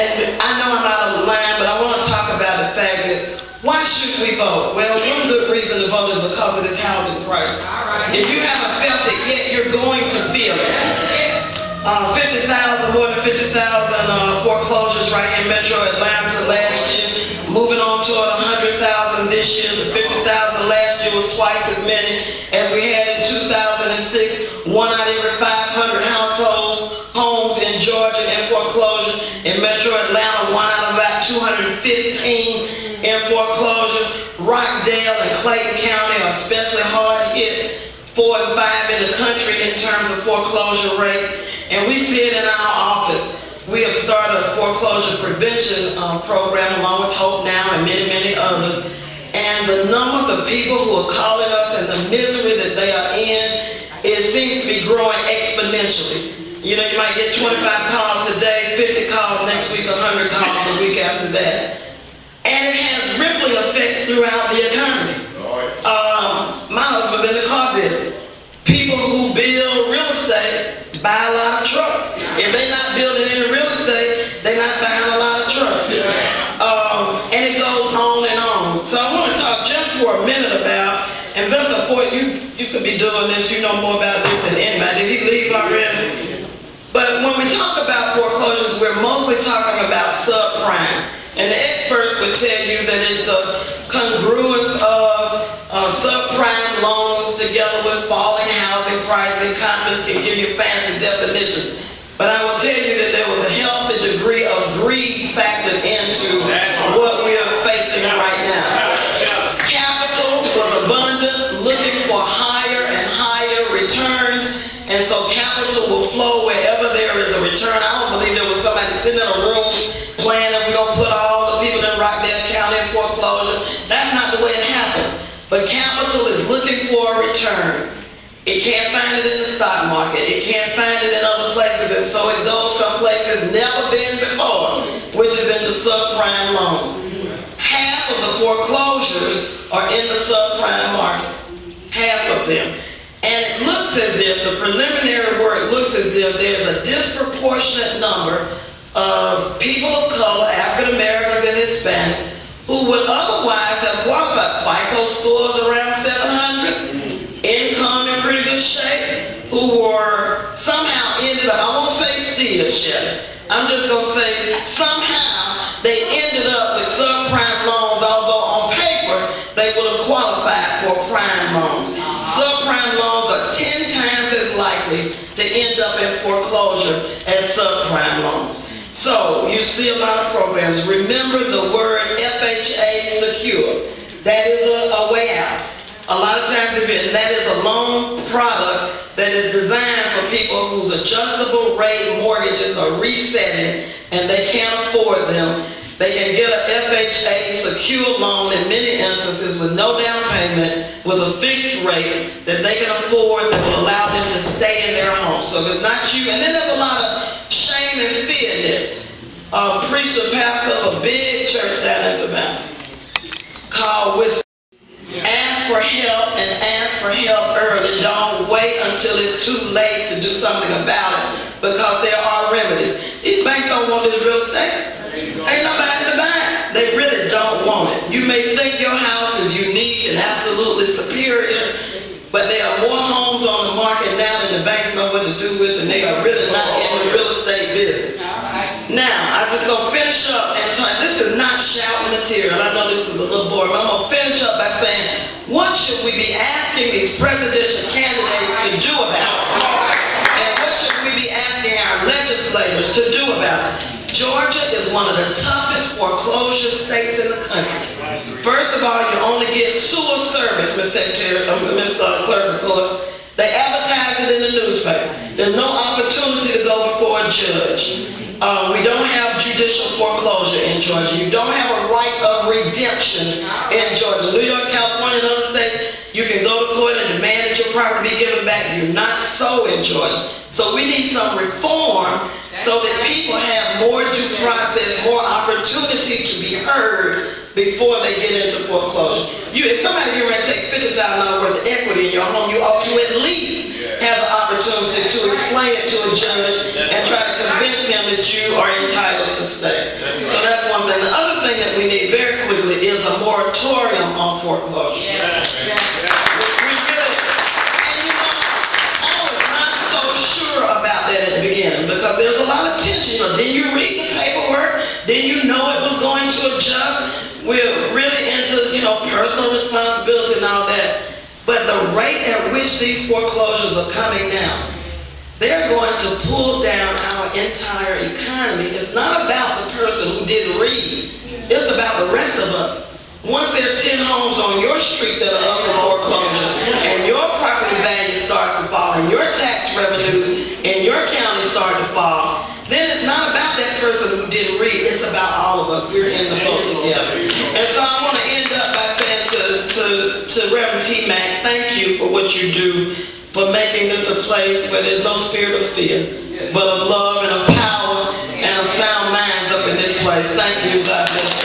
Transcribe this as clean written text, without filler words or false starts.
And I know I'm out of line, but I want to talk about the fact that why should we vote? Well, one good reason to vote is because of this housing crisis. If you haven't felt it yet, you're going to feel it. 50,000, more than 50,000 foreclosures right here in Metro Atlanta last year. Moving on toward 100,000 this year. The 50,000 last year was twice as many as we had in 2006. 1 out of every 500 households, homes in Georgia in foreclosure. In Metro Atlanta, 1 out of about 215 in foreclosure. Rockdale and Clayton County are especially hard hit, 4 and 5 in the country in terms of foreclosure rate. And we see it in our office. We have started a foreclosure prevention program along with Hope Now and many, many others. And the numbers of people who are calling us and the misery that they are in, it seems to be growing exponentially. You know, you might get 25 calls today, 50 calls next week, 100 calls the week after that. And it has rippling effects throughout the economy. My husband's in the car business. People who build real estate buy a lot of trucks. If they're not building any real estate, they're not buying a lot of trucks. And it goes on and on. So I want to talk just for a minute about, and Mr. Ford, you could be doing this, you know more about this than anybody. Did he leave already? But when we talk about foreclosures, we're mostly talking about subprime. And the experts would tell you that it's a congruence of subprime loans together with falling housing prices. Economists can give you fancy definitions. But I will tell you that there was a healthy degree of greed factored into what we are facing right now. Capital was abundant, looking for higher and higher returns. And so capital will flow wherever there is a return. I don't believe there was somebody sitting in a room planning, we're going to put all the people in Rockdale County in foreclosure. That's not the way it happens. But capital is looking for a return. It can't find it in the stock market. It can't find it in other places. And so it goes someplace it's never been before, which is into subprime loans. Half of the foreclosures are in the subprime market. Half of them. And it looks as if, the preliminary work looks as if there's a disproportionate number of people of color, African Americans and Hispanics, who would otherwise have qualified. FICO scores around 700, income in pretty good shape, who were somehow ended up, I won't say steal, Shelley, I'm just going to say somehow they ended up with subprime loans, although on paper they would have qualified for prime loans. Subprime loans are 10 times as likely to end up in foreclosure as subprime loans. So you see a lot of programs. Remember the word FHA secure. That is a way out. A lot of times that is a loan product that is designed for people whose adjustable rate mortgages are resetting and they can't afford them. They can get an FHA secure loan in many instances with no down payment, with a fixed rate that they can afford that will allow them to stay in their home. So if it's not you, and then there's a lot of shame and fear in this. A preacher, pastor of a big church down in Savannah called Whisper. Ask for help and ask for help early. Don't wait until it's too late to do something about it, because there are remedies. These banks don't want this real estate. Ain't nobody to buy it. They really don't want it. You may think your house is unique and absolutely superior, but there are more homes on the market now than the banks know what to do with, and they are really not in the real estate business. Now, I just gonna finish up and tell you, this is not shouting material. I know this is a little boring, but I'm gonna finish up by saying, what should we be asking these presidential candidates to do about it? And what should we be asking our legislators to do about it? Georgia is one of the toughest foreclosure states in the country. First of all, you only get sewer service, Ms. Clerk Recorder. They advertise it in the newspaper. There's no opportunity to go before a judge. We don't have judicial foreclosure in Georgia. You don't have a right of redemption in Georgia. New York, California, and other states, you can go to court and demand that your property be given back. You're not so in Georgia. So we need some reform so that people have more due process, more opportunity to be heard before they get into foreclosure. If somebody here might take $50,000 worth of equity in your home, you ought to at least have the opportunity to explain it to a judge and try to convince him that you are entitled to stay. moratorium on foreclosure. We really, and you know, I was not so sure about that at the beginning because there's a lot of tension. You know, didn't you read the paperwork? Didn't you know it was going to adjust? We're really into, you know, personal responsibility and all that. But the rate at which these foreclosures are coming now, they're going to pull down our entire economy. It's not about the person who didn't read. It's about the rest of us. Once there are 10 homes on your street that are up for foreclosure and your property value starts to fall and your tax revenues in your county start to fall, then it's not about that person who didn't read. It's about all of us. We're in the boat together. And so I want to end up by saying to Reverend T. Mac, thank you for what you do, for making this a place where there's no spirit of fear, but of love and of power and of sound minds up in this place. Thank you, God bless you.